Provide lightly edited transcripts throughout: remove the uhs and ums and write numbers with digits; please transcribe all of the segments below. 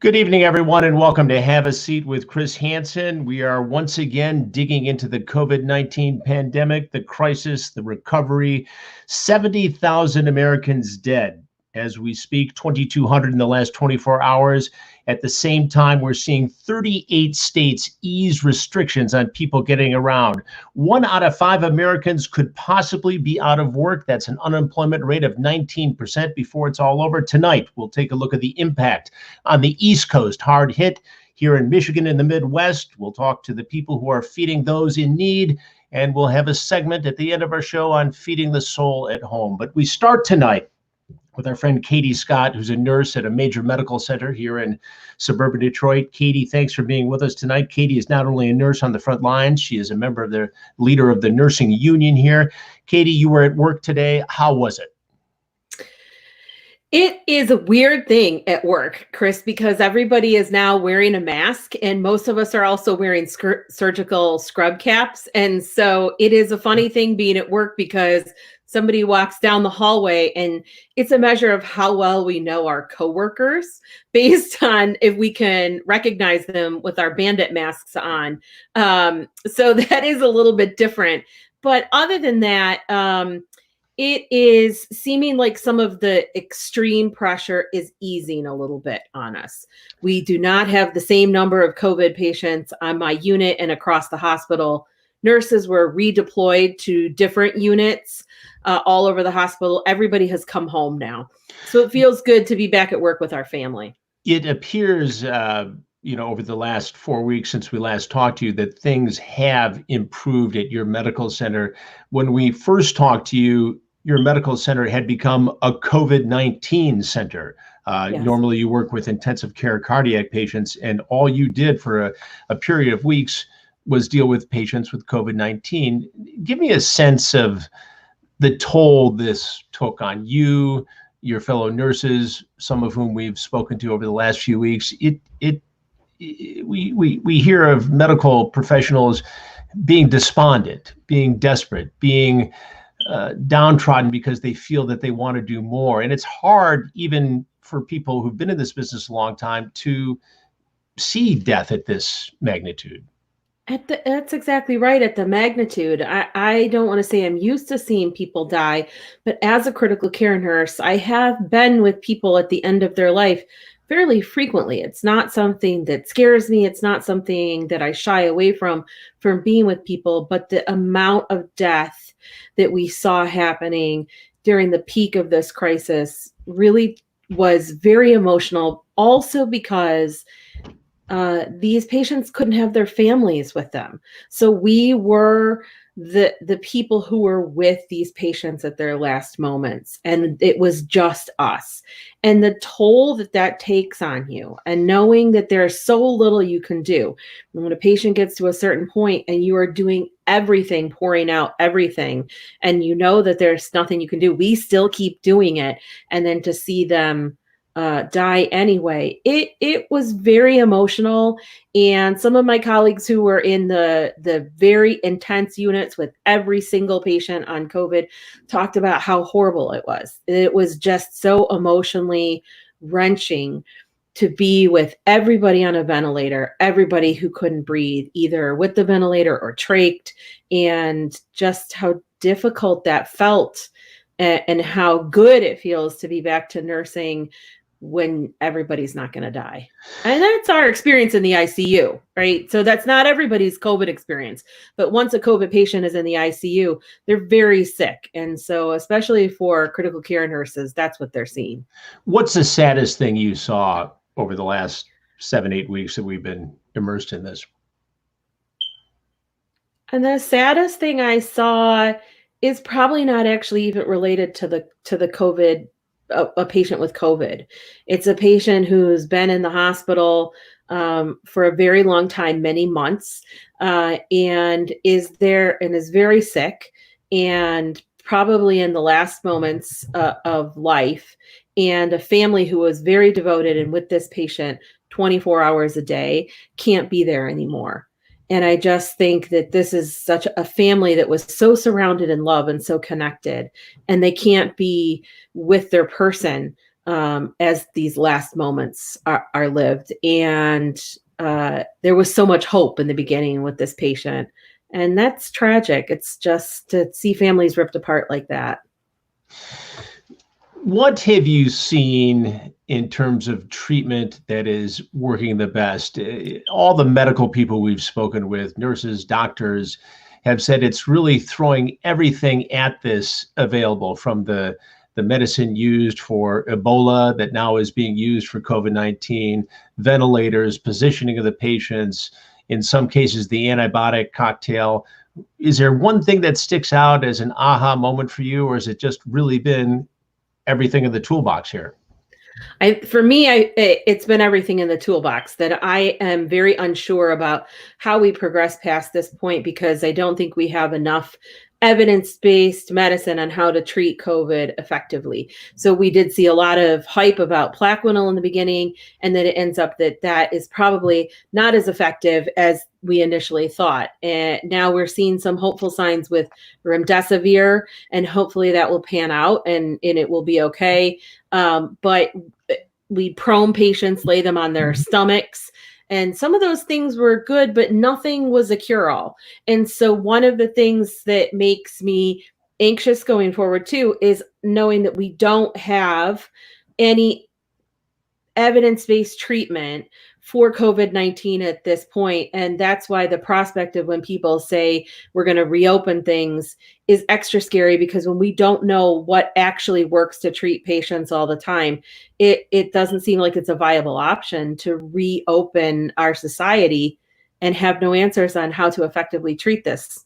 Good evening, everyone, and welcome to Have a Seat with Chris Hansen. We are once again digging into the COVID-19 pandemic, the crisis, the recovery. 70,000 Americans dead as we speak, 2,200 in the last 24 hours. At the same time, we're seeing 38 states ease restrictions on people getting around. 1 out of 5 Americans could possibly be out of work. That's an unemployment rate of 19% before it's all over. Tonight, we'll take a look at the impact on the East Coast, hard hit. Here in Michigan in the Midwest, we'll talk to the people who are feeding those in need, and we'll have a segment at the end of our show on feeding the soul at home. But we start tonight with our friend Katie Scott, who's a nurse at a major medical center here in suburban Detroit. Katie, thanks for being with us tonight. Katie is not only a nurse on the front lines, she is a member of the leader of the nursing union here. Katie, you were at work today. How was it? It is a weird thing at work, Chris, because everybody is now wearing a mask and most of us are also wearing surgical scrub caps. And so it is a funny thing being at work because somebody walks down the hallway and it's a measure of how well we know our coworkers based on if we can recognize them with our bandit masks on. So that is a little bit different. But other than that, it is seeming like some of the extreme pressure is easing a little bit on us. We do not have the same number of COVID patients on my unit and across the hospital. Nurses were redeployed to different units all over the hospital. Everybody has come home now. So it feels good to be back at work with our family. It appears, over the last 4 weeks since we last talked to you, that things have improved at your medical center. When we first talked to you, your medical center had become a COVID-19 center. Yes. Normally you work with intensive care cardiac patients, and all you did for a period of weeks was deal with patients with COVID-19. Give me a sense of the toll this took on you, your fellow nurses, some of whom we've spoken to over the last few weeks. We hear of medical professionals being despondent, being desperate, being downtrodden because they feel that they want to do more. And it's hard, even for people who've been in this business a long time, to see death at this magnitude. That's exactly right. At the magnitude, I don't want to say I'm used to seeing people die, but as a critical care nurse, I have been with people at the end of their life fairly frequently. It's not something that scares me. It's not something that I shy away from being with people, but the amount of death that we saw happening during the peak of this crisis really was very emotional. Also because these patients couldn't have their families with them. So we were the people who were with these patients at their last moments, and it was just us. And the toll that takes on you, and knowing that there's so little you can do. When a patient gets to a certain point and you are doing everything, pouring out everything, and you know that there's nothing you can do, we still keep doing it. And then to see them die anyway, it was very emotional. And some of my colleagues who were in the very intense units with every single patient on COVID talked about how horrible it was. It was just so emotionally wrenching to be with everybody on a ventilator, everybody who couldn't breathe, either with the ventilator or trached, and just how difficult that felt and how good it feels to be back to nursing when everybody's not going to die. And that's our experience in the ICU, right? So that's not everybody's COVID experience, but once a COVID patient is in the ICU, they're very sick. And so especially for critical care nurses, that's what they're seeing. What's the saddest thing you saw over the last 7-8 weeks that we've been immersed in this? And the saddest thing I saw is probably not actually even related to the COVID, a patient with COVID. It's a patient who's been in the hospital for a very long time, many months, and is there and is very sick and probably in the last moments of life, and a family who was very devoted and with this patient 24 hours a day can't be there anymore. And I just think that this is such a family that was so surrounded in love and so connected, and they can't be with their person as these last moments are lived. And there was so much hope in the beginning with this patient. And that's tragic. It's just to see families ripped apart like that. What have you seen in terms of treatment that is working the best? All the medical people we've spoken with, nurses, doctors, have said it's really throwing everything at this available, from the medicine used for Ebola that now is being used for COVID-19, ventilators, positioning of the patients, in some cases, the antibiotic cocktail. Is there one thing that sticks out as an aha moment for you, or has it just really been everything in the toolbox here? For me, it's been everything in the toolbox, that I am very unsure about how we progress past this point, because I don't think we have enough evidence-based medicine on how to treat COVID effectively. So we did see a lot of hype about Plaquenil in the beginning, and then it ends up that is probably not as effective as we initially thought. And now we're seeing some hopeful signs with remdesivir, and hopefully that will pan out and it will be okay. But we prone patients, lay them on their stomachs. And some of those things were good, but nothing was a cure-all. And so one of the things that makes me anxious going forward too is knowing that we don't have any evidence-based treatment for COVID-19 at this point. And that's why the prospect of when people say we're going to reopen things is extra scary, because when we don't know what actually works to treat patients all the time, it doesn't seem like it's a viable option to reopen our society and have no answers on how to effectively treat this.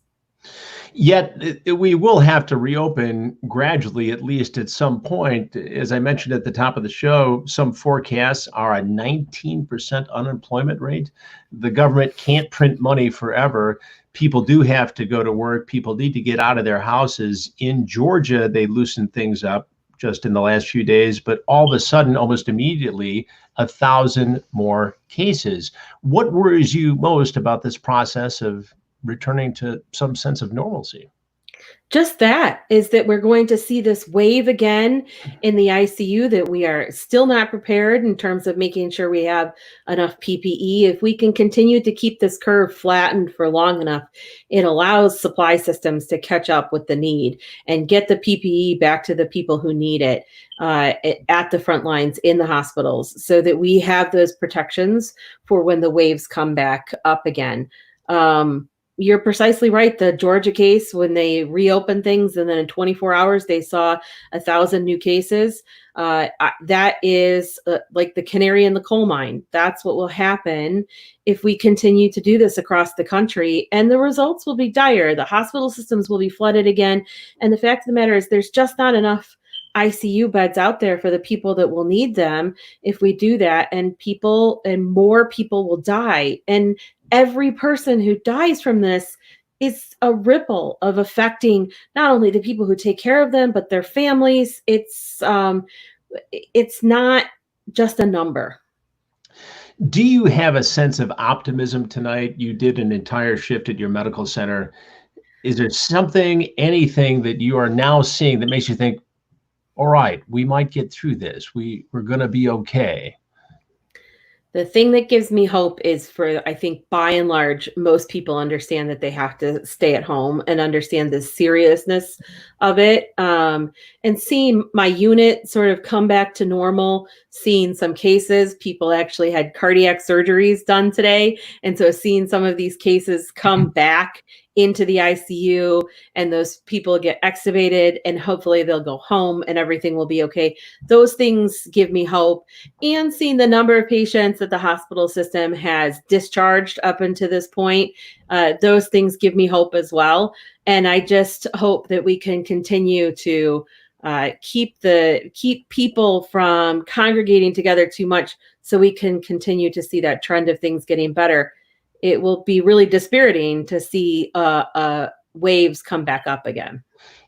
Yet we will have to reopen gradually, at least at some point. As I mentioned at the top of the show, some forecasts are a 19% unemployment rate. The government can't print money forever. People do have to go to work. People need to get out of their houses. In Georgia, they loosened things up just in the last few days, but all of a sudden, almost immediately, 1,000 more cases. What worries you most about this process of returning to some sense of normalcy? Just that is that we're going to see this wave again in the ICU, that we are still not prepared in terms of making sure we have enough PPE. If we can continue to keep this curve flattened for long enough, it allows supply systems to catch up with the need and get the PPE back to the people who need it at the front lines in the hospitals, so that we have those protections for when the waves come back up again. You're precisely right. The Georgia case, when they reopened things and then in 24 hours they saw 1,000 new cases, that is like the canary in the coal mine. That's what will happen if we continue to do this across the country, and the results will be dire. The hospital systems will be flooded again. And the fact of the matter is, there's just not enough ICU beds out there for the people that will need them if we do that, and more people will die. And every person who dies from this is a ripple of affecting not only the people who take care of them, but their families. It's not just a number. Do you have a sense of optimism tonight? You did an entire shift at your medical center. Is there anything that you are now seeing that makes you think, all right, we might get through this. We're going to be okay? The thing that gives me hope is, I think by and large, most people understand that they have to stay at home and understand the seriousness of it. And seeing my unit sort of come back to normal, seeing some cases, people actually had cardiac surgeries done today. And so seeing some of these cases come back into the ICU, and those people get extubated, and hopefully they'll go home and everything will be okay. Those things give me hope. And seeing the number of patients that the hospital system has discharged up until this point, those things give me hope as well. And I just hope that we can continue to keep people from congregating together too much, so we can continue to see that trend of things getting better. It will be really dispiriting to see waves come back up again.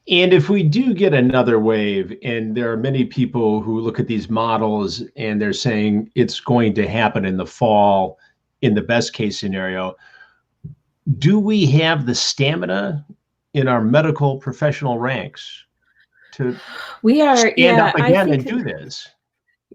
And if we do get another wave, and there are many people who look at these models and they're saying it's going to happen in the fall, in the best case scenario, do we have the stamina in our medical professional ranks to stand up again and do this?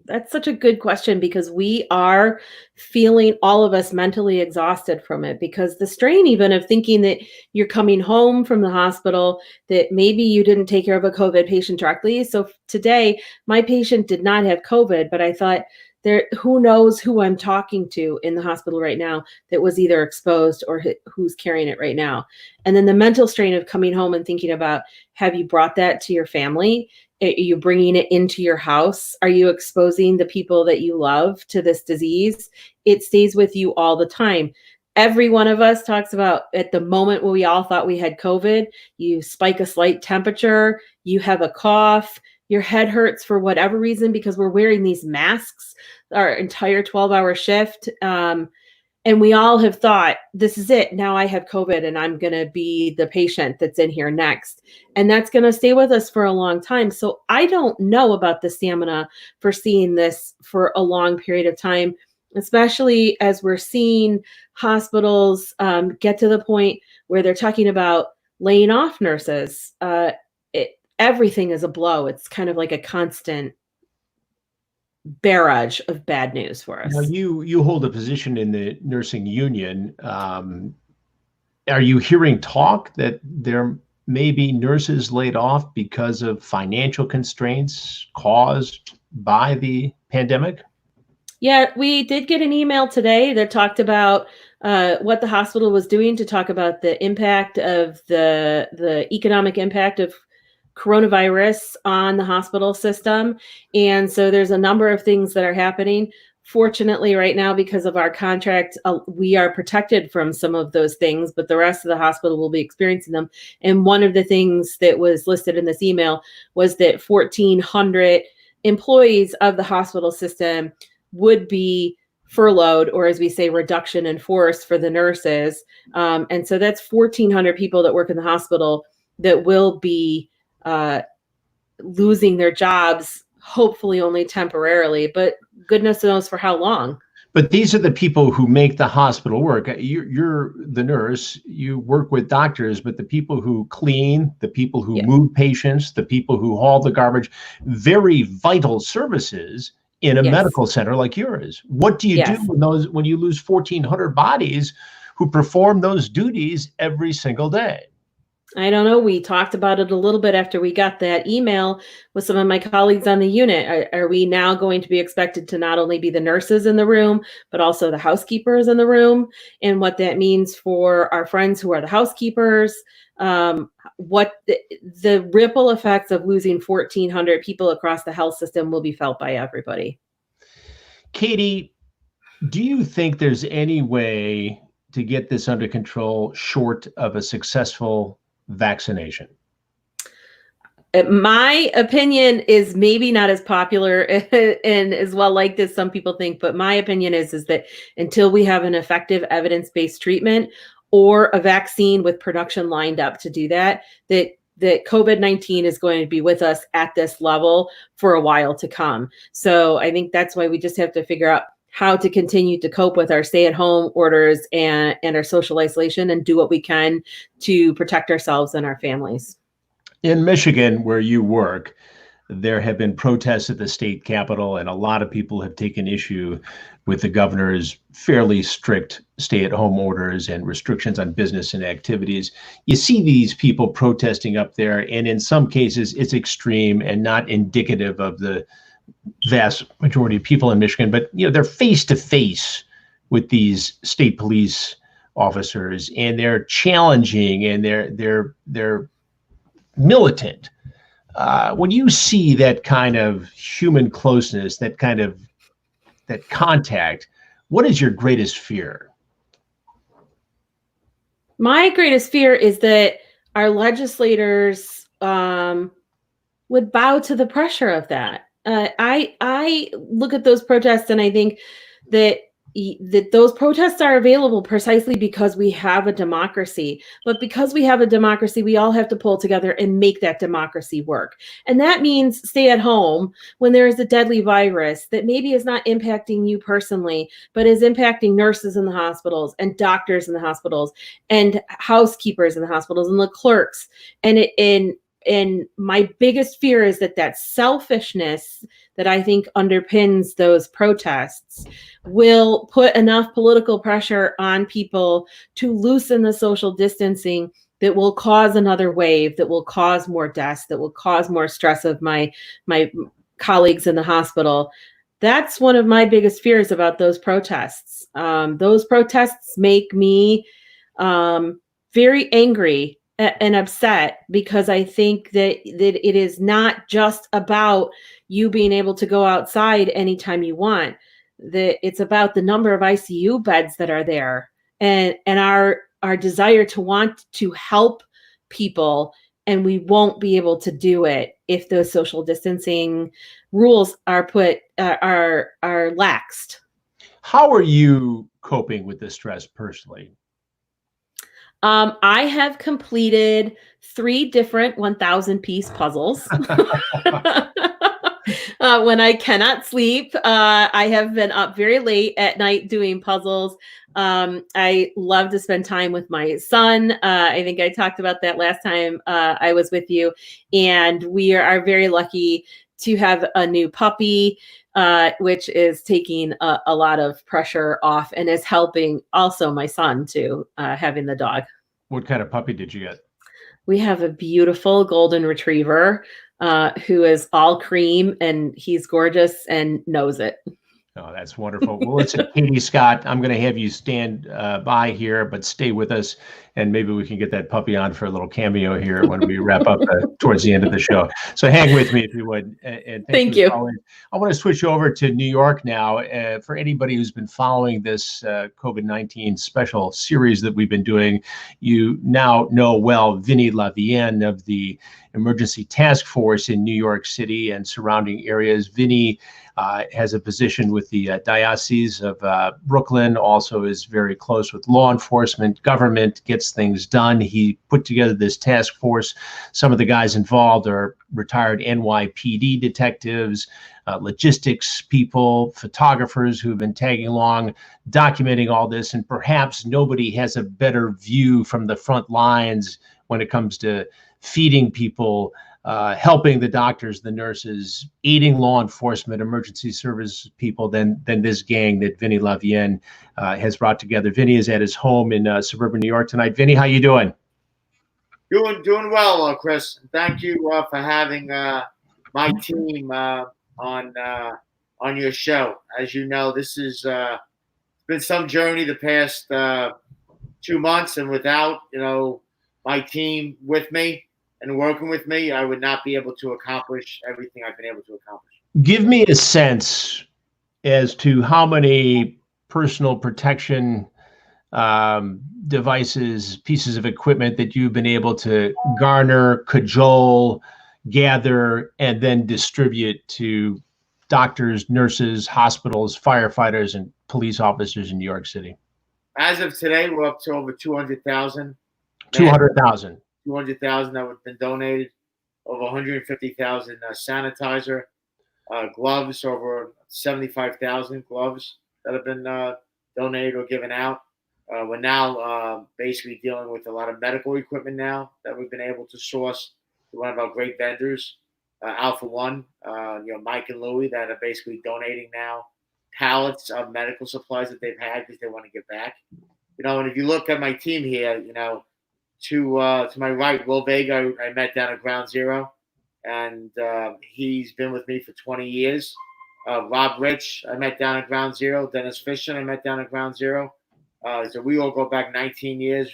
That's such a good question because we are feeling, all of us, mentally exhausted from it, because the strain even of thinking that you're coming home from the hospital, that maybe you didn't take care of a COVID patient directly. So today, my patient did not have COVID, but I thought, there, who knows who I'm talking to in the hospital right now that was either exposed or who's carrying it right now. And then the mental strain of coming home and thinking about, have you brought that to your family? Are you bringing it into your house? Are you exposing the people that you love to this disease? It stays with you all the time. Every one of us talks about, at the moment when we all thought we had COVID, you spike a slight temperature, you have a cough, your head hurts for whatever reason because we're wearing these masks our entire 12-hour shift. And we all have thought, this is it. Now I have COVID and I'm going to be the patient that's in here next. And that's going to stay with us for a long time. So I don't know about the stamina for seeing this for a long period of time, especially as we're seeing hospitals get to the point where they're talking about laying off nurses. Everything is a blow. It's kind of like a constant barrage of bad news for us. Now, you hold a position in the nursing union. Are you hearing talk that there may be nurses laid off because of financial constraints caused by the pandemic? Yeah, we did get an email today that talked about what the hospital was doing to talk about the impact of the economic impact of coronavirus on the hospital system. And so there's a number of things that are happening. Fortunately, right now, because of our contract, we are protected from some of those things, but the rest of the hospital will be experiencing them. And one of the things that was listed in this email was that 1,400 employees of the hospital system would be furloughed, or as we say, reduction in force for the nurses. And so that's 1,400 people that work in the hospital that will be losing their jobs, hopefully only temporarily, but goodness knows for how long. But these are the people who make the hospital work. You're the nurse, you work with doctors, but the people who clean, the people who move patients, the people who haul the garbage, very vital services in a medical center like yours. What do you do when you lose 1,400 bodies who perform those duties every single day? I don't know. We talked about it a little bit after we got that email with some of my colleagues on the unit. Are we now going to be expected to not only be the nurses in the room, but also the housekeepers in the room? And what that means for our friends who are the housekeepers, what the ripple effects of losing 1,400 people across the health system will be felt by everybody. Katie, do you think there's any way to get this under control short of a successful vaccination? My opinion is maybe not as popular and as well liked as some people think, but my opinion is that until we have an effective evidence-based treatment or a vaccine with production lined up to do that COVID-19 is going to be with us at this level for a while to come. So I think that's why we just have to figure out how to continue to cope with our stay-at-home orders and our social isolation and do what we can to protect ourselves and our families. In Michigan, where you work, there have been protests at the state capitol, and a lot of people have taken issue with the governor's fairly strict stay-at-home orders and restrictions on business and activities. You see these people protesting up there, and in some cases, it's extreme and not indicative of the vast majority of people in Michigan, but they're face to face with these state police officers, and they're challenging and they're militant. When you see that kind of human closeness, that contact, what is your greatest fear? My greatest fear is that our legislators would bow to the pressure of that. I look at those protests and I think that those protests are available precisely because we have a democracy. But because we have a democracy, we all have to pull together and make that democracy work. And that means stay at home when there is a deadly virus that maybe is not impacting you personally, but is impacting nurses in the hospitals and doctors in the hospitals and housekeepers in the hospitals and the clerks. And And my biggest fear is that selfishness that I think underpins those protests will put enough political pressure on people to loosen the social distancing that will cause another wave, that will cause more deaths, that will cause more stress of my colleagues in the hospital. That's one of my biggest fears about those protests. Those protests make me very angry and upset, because I think that it is not just about you being able to go outside anytime you want. That it's about the number of ICU beds that are there, and our desire to want to help people, and we won't be able to do it if those social distancing rules are laxed. How are you coping with this stress personally? I have completed 3 different 1,000-piece puzzles. When I cannot sleep, I have been up very late at night doing puzzles. I love to spend time with my son. I think I talked about that last time I was with you. And we are very lucky to have a new puppy, which is taking a lot of pressure off and is helping also my son too, having the dog. What kind of puppy did you get? We have a beautiful golden retriever who is all cream, and he's gorgeous and knows it. Oh, that's wonderful. Well, listen, Katie Scott, I'm going to have you stand by here, but stay with us, and maybe we can get that puppy on for a little cameo here when we wrap up towards the end of the show. So hang with me if you would. And thank you. I want to switch over to New York now. For anybody who's been following this COVID-19 special series that we've been doing, you now know well Vinny LeVien of the Emergency Task Force in New York City and surrounding areas. Vinny has a position with the Diocese of Brooklyn, also is very close with law enforcement, government, gets things done. He put together this task force. Some of the guys involved are retired NYPD detectives, logistics people, photographers who've been tagging along, documenting all this. And perhaps nobody has a better view from the front lines when it comes to feeding people, helping the doctors, the nurses, aiding law enforcement, emergency service people than this gang that Vinny LeVien has brought together. Vinny is at his home in suburban New York tonight. Vinny, how you doing? Doing well, Chris. Thank you for having my team on your show. As you know, this has been some journey the past 2 months, and without my team with me and working with me, I would not be able to accomplish everything I've been able to accomplish. Give me a sense as to how many personal protection devices, pieces of equipment that you've been able to garner, cajole, gather, and then distribute to doctors, nurses, hospitals, firefighters, and police officers in New York City. As of today, we're up to over 200,000. 200,000. 200,000 that have been donated, over 150,000 sanitizer, gloves, over 75,000 gloves that have been donated or given out. We're now basically dealing with a lot of medical equipment now that we've been able to source through one of our great vendors, Alpha One, Mike and Louie, that are basically donating now pallets of medical supplies that they've had because they want to get back. And if you look at my team here, to my right, Will Vega, I met down at Ground Zero, and he's been with me for 20 years. Rob Rich, I met down at Ground Zero. Dennis Fisher, I met down at Ground Zero. So we all go back 19 years.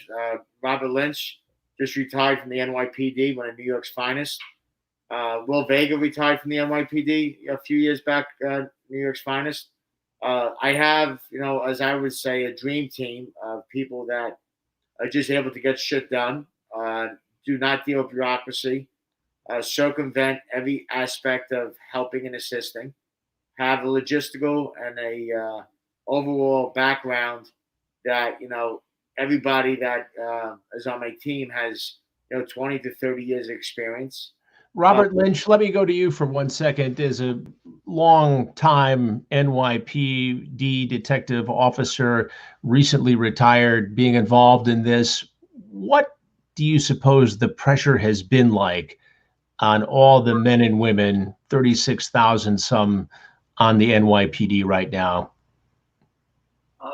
Robert Lynch just retired from the NYPD, one of New York's finest. Will Vega retired from the NYPD a few years back, New York's finest. I have, as I would say, a dream team of people that are just able to get shit done, do not deal with bureaucracy, circumvent every aspect of helping and assisting, have a logistical and a overall background that, everybody that is on my team has, 20 to 30 years of experience. Robert Lynch, let me go to you for 1 second. As a long-time NYPD detective officer, recently retired, being involved in this, what do you suppose the pressure has been like on all the men and women, 36,000 some, on the NYPD right now?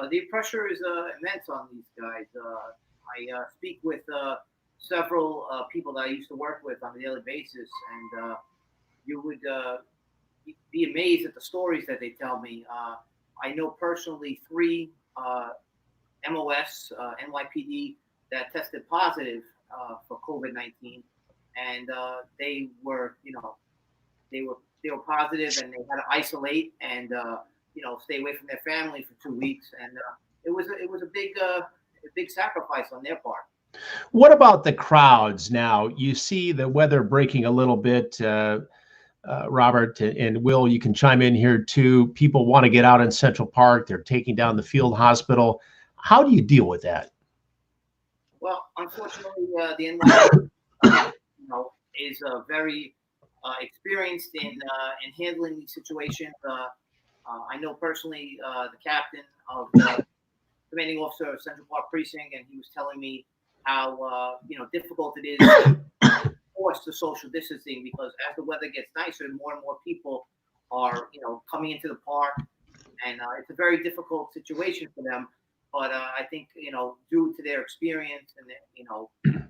The pressure is immense on these guys. I speak with several people that I used to work with on a daily basis, and you would be amazed at the stories that they tell me. I know personally three MOS, NYPD, that tested positive for COVID-19, and they were, they were positive, and they had to isolate and stay away from their family for 2 weeks, and it was a big sacrifice on their part. What about the crowds now? You see the weather breaking a little bit. Robert and Will, you can chime in here too. People want to get out in Central Park. They're taking down the field hospital. How do you deal with that? Well, unfortunately, the NYPD is very experienced in handling these situations. I know personally the captain of the commanding officer of Central Park Precinct, and he was telling me how difficult it is to force the social distancing, because as the weather gets nicer, more and more people are coming into the park, and it's a very difficult situation for them. But I think due to their experience and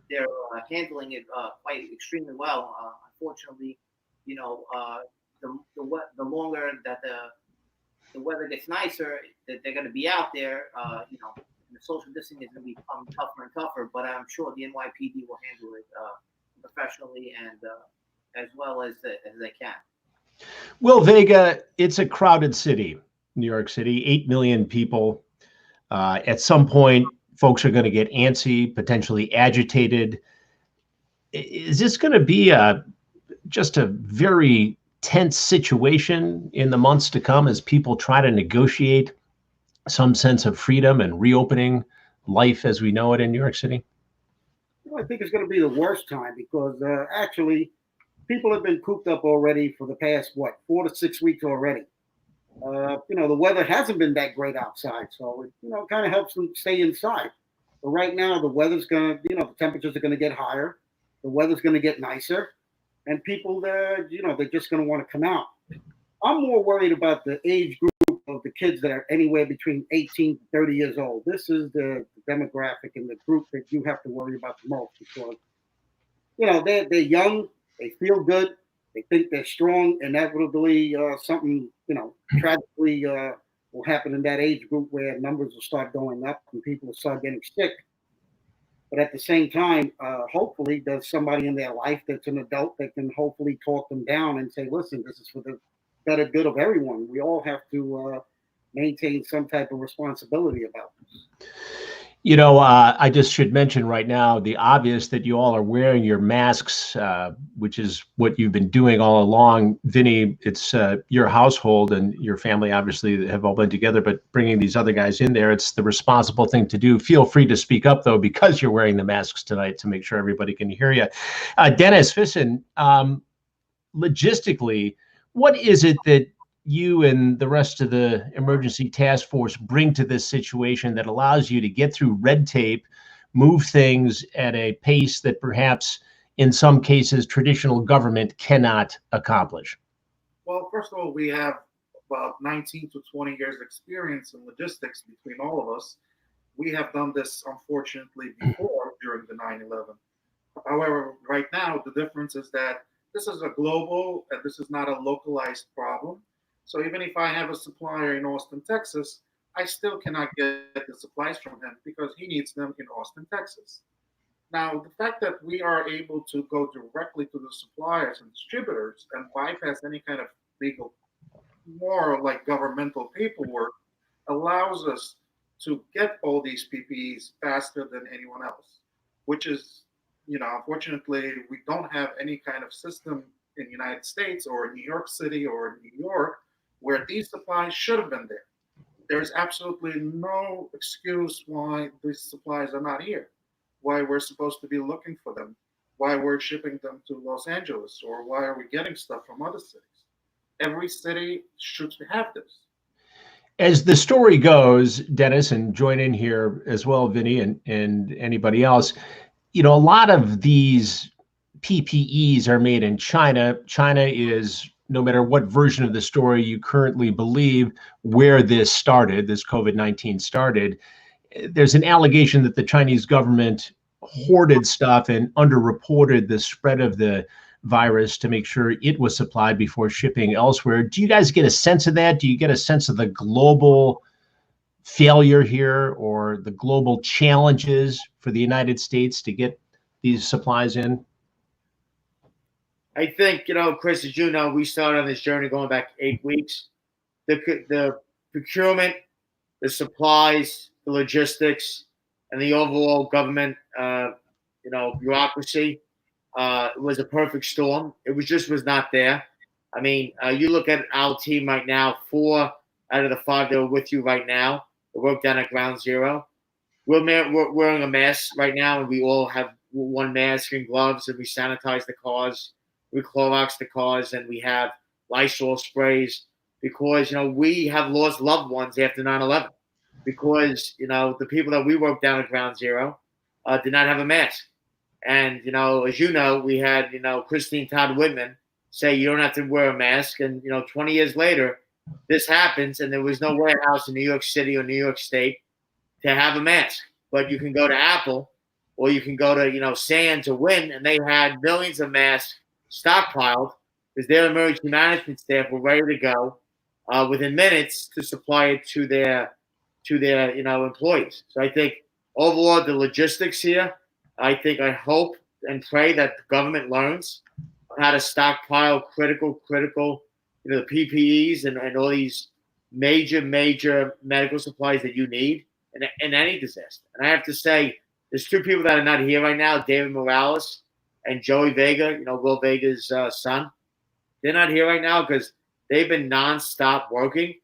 they're handling it quite extremely well. Unfortunately, the longer that the weather gets nicer, that they're going to be out there, the social distancing is going to become tougher and tougher. But I'm sure the NYPD will handle it professionally and as well as they can. Will Vega, it's a crowded city, New York City, 8 million people. At some point, folks are going to get antsy, potentially agitated. Is this going to be just a very tense situation in the months to come as people try to negotiate some sense of freedom and reopening life as we know it in New York City? Well, I think it's going to be the worst time because actually people have been cooped up already for the past, 4 to 6 weeks already. The weather hasn't been that great outside, so it, kind of helps them stay inside. But right now, the weather's going to, the temperatures are going to get higher. The weather's going to get nicer, and people, they're just going to want to come out. I'm more worried about the age group of the kids that are anywhere between 18 to 30 years old. This is the demographic and the group that you have to worry about the most because, they're young, they feel good, they think they're strong. Inevitably, something, tragically will happen in that age group where numbers will start going up and people will start getting sick. But at the same time, hopefully there's somebody in their life that's an adult that can hopefully talk them down and say, listen, this is for the better good of everyone. We all have to maintain some type of responsibility about this. I just should mention right now the obvious that you all are wearing your masks, which is what you've been doing all along. Vinny, it's your household and your family obviously have all been together, but bringing these other guys in there, it's the responsible thing to do. Feel free to speak up, though, because you're wearing the masks tonight to make sure everybody can hear you. Dennis Fisson, logistically, what is it that you and the rest of the emergency task force bring to this situation that allows you to get through red tape, move things at a pace that perhaps in some cases traditional government cannot accomplish? Well, first of all, we have about 19 to 20 years experience in logistics between all of us. We have done this, unfortunately, before during the 9/11. However, right now, the difference is that this is a global and this is not a localized problem. So even if I have a supplier in Austin, Texas, I still cannot get the supplies from him because he needs them in Austin, Texas. Now, the fact that we are able to go directly to the suppliers and distributors and bypass any kind of legal, more like governmental paperwork, allows us to get all these PPEs faster than anyone else, which is, unfortunately, we don't have any kind of system in the United States or in New York City or in New York where these supplies should have been there. There's absolutely no excuse why these supplies are not here, why we're supposed to be looking for them, why we're shipping them to Los Angeles, or why are we getting stuff from other cities. Every city should have this. As the story goes, Dennis, and join in here as well, Vinny, and anybody else, a lot of these PPEs are made in China. China is, no matter what version of the story you currently believe, where this started, this COVID-19 started. There's an allegation that the Chinese government hoarded stuff and underreported the spread of the virus to make sure it was supplied before shipping elsewhere. Do you guys get a sense of that? Do you get a sense of the global failure here or the global challenges for the United States to get these supplies in? I think, Chris, as you know, we started on this journey going back 8 weeks. The procurement, the supplies, the logistics, and the overall government, bureaucracy was a perfect storm. It was not there. I mean, you look at our team right now, 4 out of the 5 that are with you right now, that work down at Ground Zero. We're wearing a mask right now, and we all have one mask and gloves, and we sanitize the cars. We Clorox the cars, and we have Lysol sprays because, we have lost loved ones after 9/11 because, the people that we worked down at Ground Zero did not have a mask. And, as you know, we had, Christine Todd Whitman say you don't have to wear a mask. And, 20 years later, this happens, and there was no warehouse in New York City or New York State to have a mask. But you can go to Apple or you can go to, Sands or Wynn, and they had millions of masks stockpiled because their emergency management staff were ready to go within minutes to supply it to their employees. So I think overall the logistics here, I hope and pray that the government learns how to stockpile critical, the PPEs and all these major medical supplies that you need in any disaster. And I have to say, there's 2 people that are not here right now, David Morales and Joey Vega, Will Vega's son. They're not here right now because they've been nonstop working.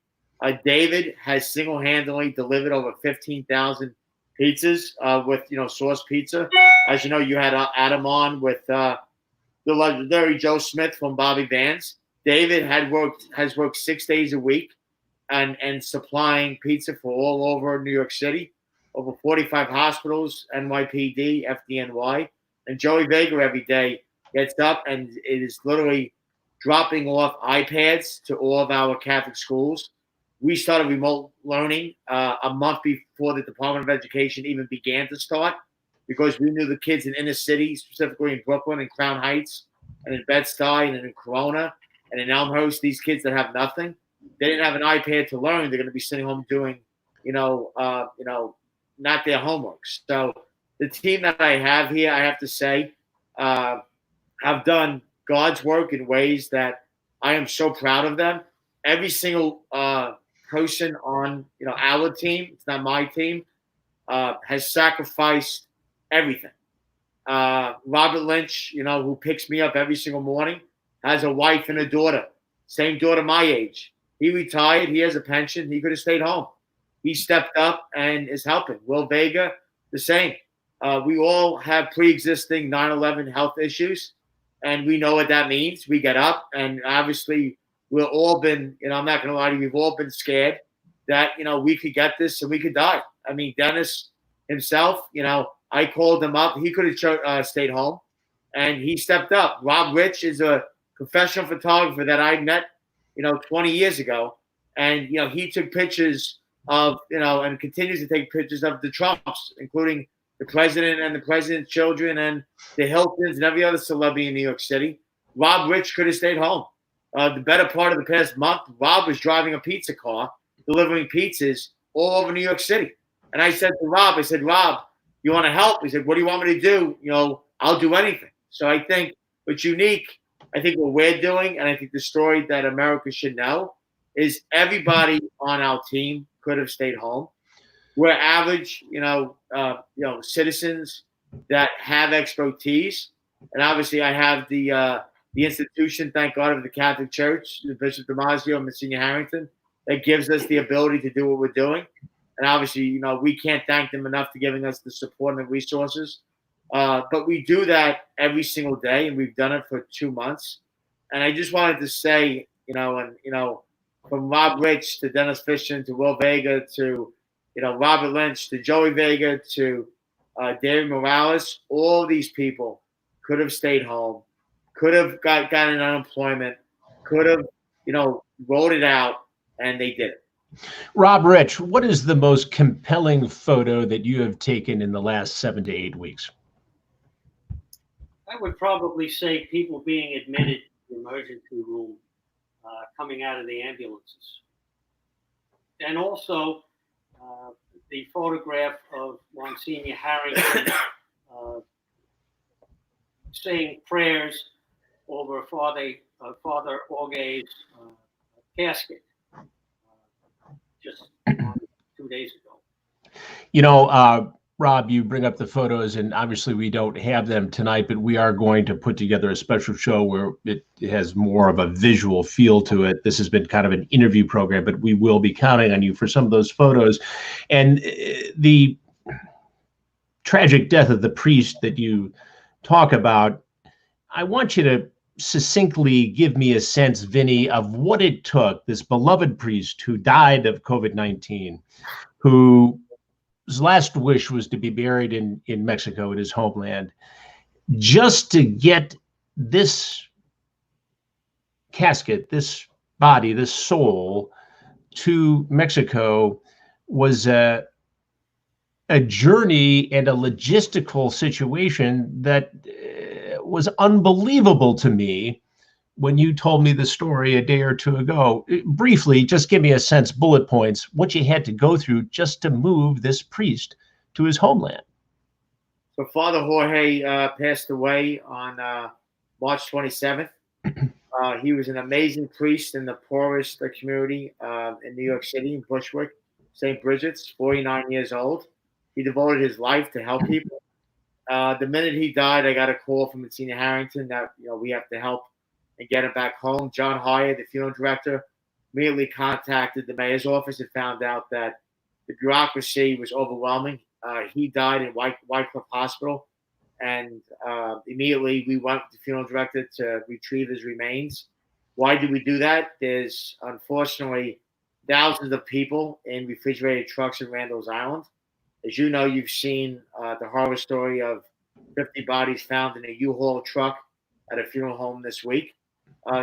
David has single-handedly delivered over 15,000 pizzas with, Sauce Pizza. As you know, you had Adam on with the legendary Joe Smith from Bobby Vans. David has worked 6 days a week and supplying pizza for all over New York City, over 45 hospitals, NYPD, FDNY. And Joey Vega every day gets up and it is literally dropping off iPads to all of our Catholic schools. We started remote learning a month before the Department of Education even began to start because we knew the kids in inner cities, specifically in Brooklyn and Crown Heights and in Bed-Stuy and in Corona and in Elmhurst, these kids that have nothing, they didn't have an iPad to learn. They're going to be sitting home doing, not their homework. So the team that I have here, I have to say, have done God's work in ways that I am so proud of them. Every single person on our team, it's not my team, has sacrificed everything. Robert Lynch, who picks me up every single morning, has a wife and a daughter, same daughter my age. He retired. He has a pension. He could have stayed home. He stepped up and is helping. Will Vega, the same. We all have pre-existing 9/11 health issues, and we know what that means. We get up, and obviously we've all been, I'm not going to lie to you, we've all been scared that, we could get this and we could die. I mean, Dennis himself, I called him up. He could have stayed home, and he stepped up. Rob Rich is a professional photographer that I met, 20 years ago, and, he took pictures of, and continues to take pictures of the Trumps, including the president and the president's children and the Hiltons and every other celebrity in New York City. Rob Rich could have stayed home. The better part of the past month, Rob was driving a pizza car, delivering pizzas all over New York City. And I said to Rob, Rob, you want to help? He said, what do you want me to do? I'll do anything. So I think what's unique, I think what we're doing, and I think the story that America should know is everybody on our team could have stayed home. We're average, citizens that have expertise. And obviously I have the institution, thank God, of the Catholic Church, Bishop Damasio and Monsignor Harrington, that gives us the ability to do what we're doing. And obviously, we can't thank them enough for giving us the support and the resources. But we do that every single day, and we've done it for 2 months. And I just wanted to say, from Rob Rich to Dennis Fisher to Will Vega to, Robert Lynch to Joey Vega to David Morales, all these people could have stayed home, could have gotten unemployment, could have, rolled it out, and they did it. Rob Rich, what is the most compelling photo that you have taken in the last 7 to 8 weeks? I would probably say people being admitted to the emergency room, coming out of the ambulances. And also the photograph of Monsignor Harrington saying prayers over Father Orge's casket just 2 days ago. Rob, you bring up the photos, and obviously we don't have them tonight, but we are going to put together a special show where it has more of a visual feel to it. This has been kind of an interview program, but we will be counting on you for some of those photos. And the tragic death of the priest that you talk about, I want you to succinctly give me a sense, Vinny, of what it took, this beloved priest who died of COVID-19, whose last wish was to be buried in Mexico, in his homeland, just to get this casket, this body, this soul to Mexico was a journey and a logistical situation that was unbelievable to me when you told me the story a day or two ago. Briefly, just give me a sense, bullet points, what you had to go through just to move this priest to his homeland. So Father Jorge passed away on March 27th. He was an amazing priest in the poorest community in New York City, in Bushwick, St. Bridget's, 49 years old. He devoted his life to help people. The minute he died, I got a call from Monsignor Harrington that we have to help and get him back home. John Hyatt, the funeral director, immediately contacted the mayor's office and found out that the bureaucracy was overwhelming. He died in Wycliffe Hospital, and immediately we went with the funeral director to retrieve his remains. Why did we do that? There's unfortunately thousands of people in refrigerated trucks in Randall's Island. As you know, you've seen the horror story of 50 bodies found in a U-Haul truck at a funeral home this week.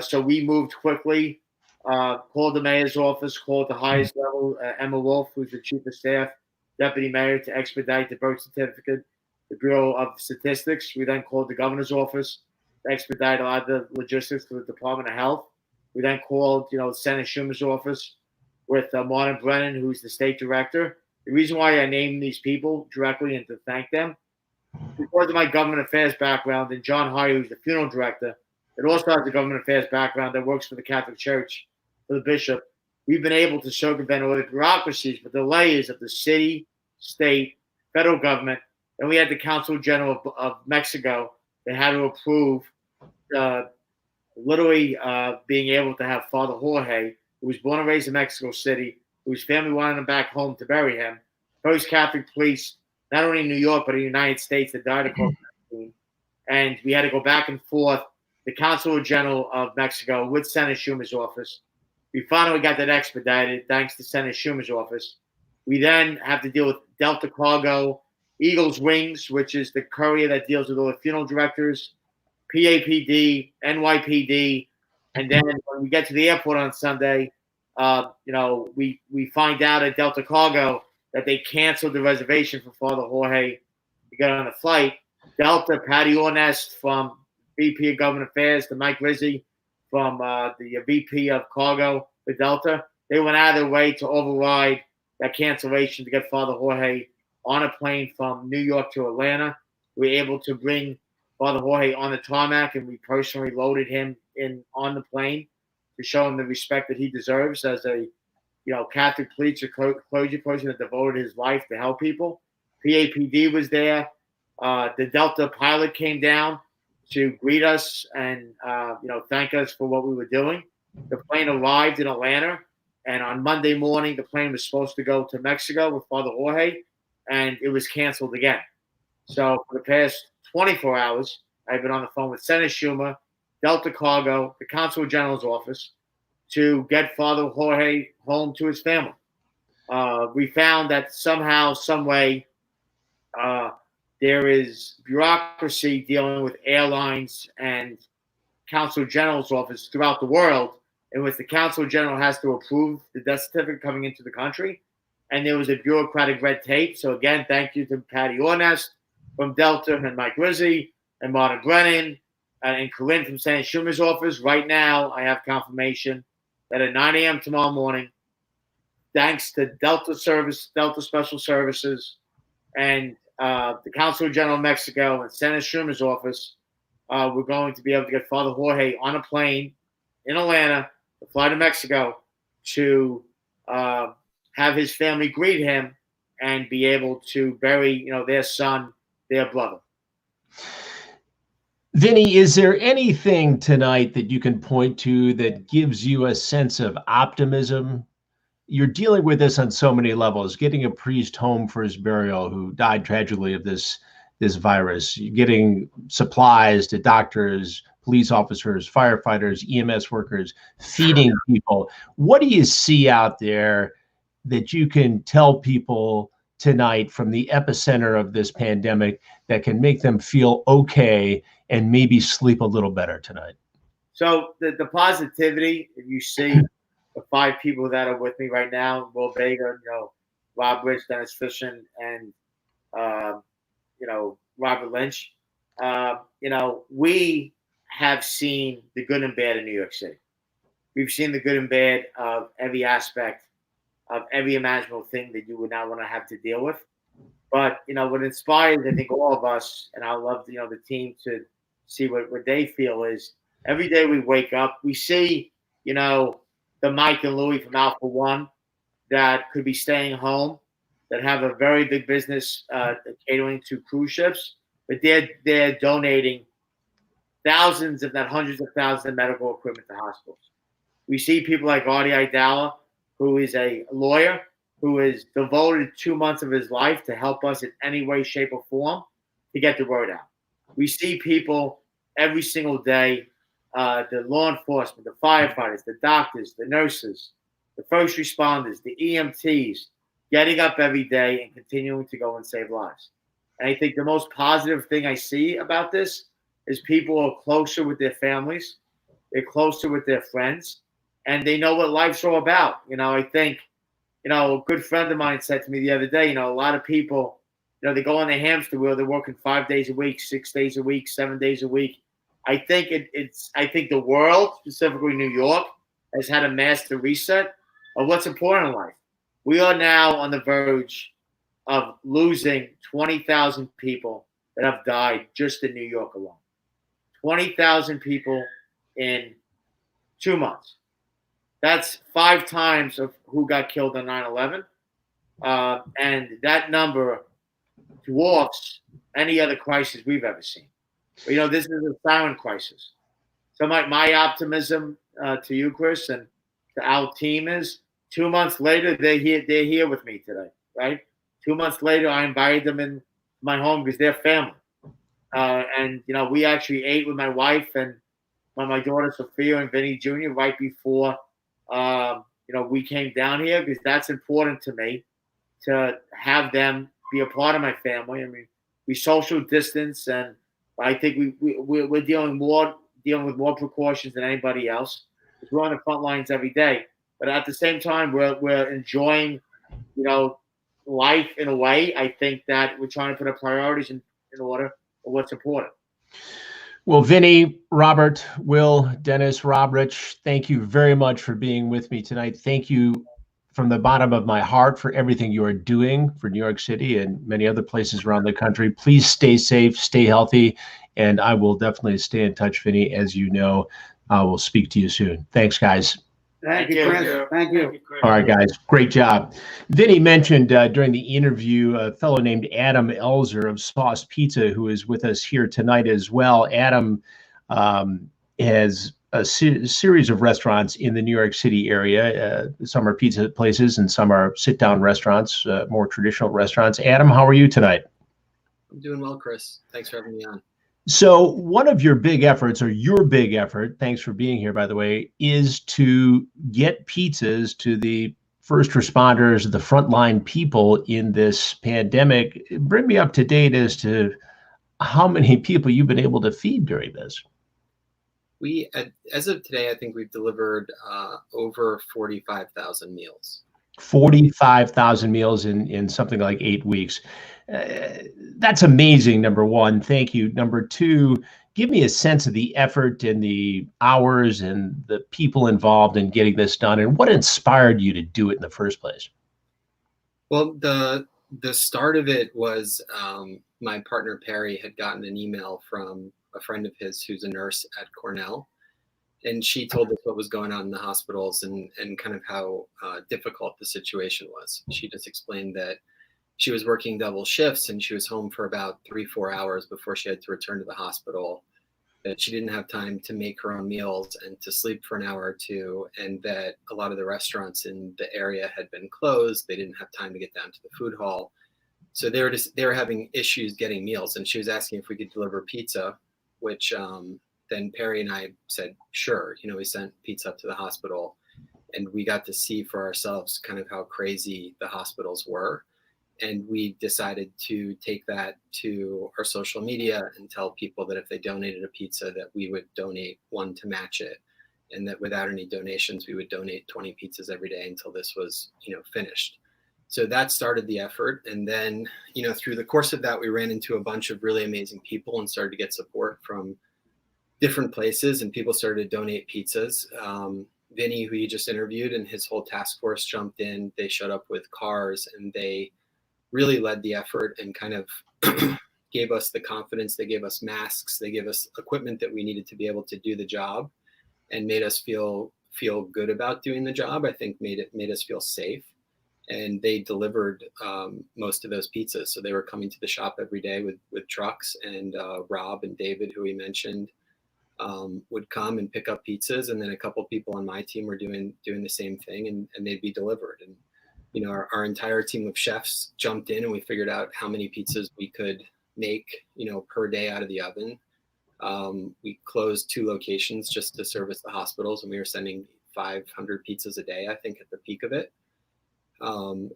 So we moved quickly, called the mayor's office, called the highest level, Emma Wolf, who's the chief of staff, deputy mayor, to expedite the birth certificate, the Bureau of Statistics. We then called the governor's office to expedite a lot of the logistics to the Department of Health. We then called, Senator Schumer's office with Martin Brennan, who's the state director. The reason why I named these people directly and to thank them, because of my government affairs background, and John Hyatt, who's the funeral director, that also has a government affairs background, that works for the Catholic Church, for the bishop, we've been able to circumvent all the bureaucracies, but the layers of the city, state, federal government, and we had the Consul General of Mexico that had to approve literally being able to have Father Jorge, who was born and raised in Mexico City, whose family wanted him back home to bury him. First Catholic priest, not only in New York, but in the United States, that died of COVID-19. And we had to go back and forth, the Consul General of Mexico with Senator Schumer's office. We finally got that expedited, thanks to Senator Schumer's office. We then have to deal with Delta Cargo, Eagles Wings, which is the courier that deals with all the funeral directors, PAPD, NYPD, and then when we get to the airport on Sunday, we find out at Delta Cargo that they canceled the reservation for Father Jorge to get on the flight. Delta, Patty Ornest from VP of Government Affairs, to Mike Rizzi from the VP of Cargo for Delta, they went out of their way to override that cancellation to get Father Jorge on a plane from New York to Atlanta. We were able to bring Father Jorge on the tarmac, and we personally loaded him on the plane to show him the respect that he deserves as a Catholic priest or clergy person that devoted his life to help people. PAPD was there. The Delta pilot came down to greet us and thank us for what we were doing. The plane arrived in Atlanta, and on Monday morning, the plane was supposed to go to Mexico with Father Jorge, and it was canceled again. So for the past 24 hours, I've been on the phone with Senator Schumer, Delta Cargo, the Consul General's office, to get Father Jorge home to his family. We found that somehow, some way, there is bureaucracy dealing with airlines and Consul General's office throughout the world, in which the Consul General has to approve the death certificate coming into the country. And there was a bureaucratic red tape. So again, thank you to Patty Ornest from Delta and Mike Rizzi and Martin Brennan and Corinne from Senator Schumer's office. Right now, I have confirmation that at 9 a.m. tomorrow morning, thanks to Delta Special Services, and the Consul General of Mexico and Senator Schumer's office, we're going to be able to get Father Jorge on a plane in Atlanta to fly to Mexico to have his family greet him and be able to bury, their son, their brother. Vinny, is there anything tonight that you can point to that gives you a sense of optimism? You're dealing with this on so many levels, getting a priest home for his burial who died tragically of this virus, getting supplies to doctors, police officers, firefighters, EMS workers, feeding people. What do you see out there that you can tell people tonight from the epicenter of this pandemic that can make them feel okay and maybe sleep a little better tonight? So the positivity, if you see the 5 people that are with me right now, Will Vega, Rob Rich, Dennis Fishin, and Robert Lynch, we have seen the good and bad in New York City. We've seen the good and bad of every aspect of every imaginable thing that you would not want to have to deal with. But, what inspires, I think, all of us, and I love, the team to see what they feel is every day we wake up, we see, the Mike and Louie from Alpha One that could be staying home, that have a very big business catering to cruise ships, but they're donating thousands, if not hundreds of thousands of medical equipment to hospitals. We see people like Artie Idala, who is a lawyer, who has devoted 2 months of his life to help us in any way, shape, or form to get the word out. We see people every single day, the law enforcement, the firefighters, the doctors, the nurses, the first responders, the EMTs, getting up every day and continuing to go and save lives. And I think the most positive thing I see about this is people are closer with their families, they're closer with their friends, and they know what life's all about. I think, a good friend of mine said to me the other day, a lot of people, they go on the hamster wheel, they're working 5 days a week, 6 days a week, 7 days a week. I think I think the world, specifically New York, has had a master reset of what's important in life. We are now on the verge of losing 20,000 people that have died just in New York alone. 20,000 people in 2 months. That's 5 times of who got killed on 9/11. And that number dwarfs any other crisis we've ever seen. But, this is a silent crisis. So my optimism to you, Chris, and to our team is 2 months later, they're here with me today, right? 2 months later, I invited them in my home because they're family. And, we actually ate with my wife and my daughter, Sophia, and Vinny Jr. right before, we came down here, because that's important to me, to have them be a part of my family. I mean, we social distance, and I think we're dealing with more precautions than anybody else. We're on the front lines every day. But at the same time, we're enjoying, life in a way. I think that we're trying to put our priorities in order of what's important. Well, Vinny, Robert, Will, Dennis, Rob, Rich, thank you very much for being with me tonight. Thank you from the bottom of my heart for everything you are doing for New York City and many other places around the country. Please stay safe, stay healthy, and I will definitely stay in touch, Vinny. As you know, I will speak to you soon. Thanks, guys. Thank you, Chris. Thank you. All right, guys. Great job. Vinny mentioned during the interview a fellow named Adam Elzer of Sauce Pizza, who is with us here tonight as well. Adam has a series of restaurants in the New York City area. Some are pizza places and some are sit-down restaurants, more traditional restaurants. Adam, how are you tonight? I'm doing well, Chris. Thanks for having me on. So one of your big efforts, or your big effort, thanks for being here, by the way, is to get pizzas to the first responders, the frontline people in this pandemic. Bring me up to date as to how many people you've been able to feed during this. We, as of today, I think we've delivered over 45,000 meals. 45,000 meals in something like 8 weeks. That's amazing, number one. Thank you. Number two, give me a sense of the effort and the hours and the people involved in getting this done, and what inspired you to do it in the first place? Well, the start of it was my partner Perry had gotten an email from a friend of his who's a nurse at Cornell, and she told us what was going on in the hospitals and kind of how difficult the situation was. She just explained that she was working double shifts and she was home for about 3-4 hours before she had to return to the hospital, that she didn't have time to make her own meals and to sleep for an hour or two, and that a lot of the restaurants in the area had been closed. They didn't have time to get down to the food hall. So they were having issues getting meals, and she was asking if we could deliver pizza, which then Perry and I said, sure. We sent pizza up to the hospital, and we got to see for ourselves kind of how crazy the hospitals were. And we decided to take that to our social media and tell people that if they donated a pizza, that we would donate one to match it. And that without any donations, we would donate 20 pizzas every day until this was, finished. So that started the effort. And then, through the course of that, we ran into a bunch of really amazing people and started to get support from different places, and people started to donate pizzas. Vinny, who you just interviewed, and his whole task force jumped in. They showed up with cars, and they really led the effort and kind of gave us the confidence. They gave us masks. They gave us equipment that we needed to be able to do the job, and made us feel good about doing the job. I think made us feel safe. And they delivered most of those pizzas. So they were coming to the shop every day with trucks, and Rob and David, who he mentioned, would come and pick up pizzas. And then a couple people on my team were doing the same thing, and they'd be delivered. And our entire team of chefs jumped in, and we figured out how many pizzas we could make, per day out of the oven. We closed 2 locations just to service the hospitals, and we were sending 500 pizzas a day, I think, at the peak of it. From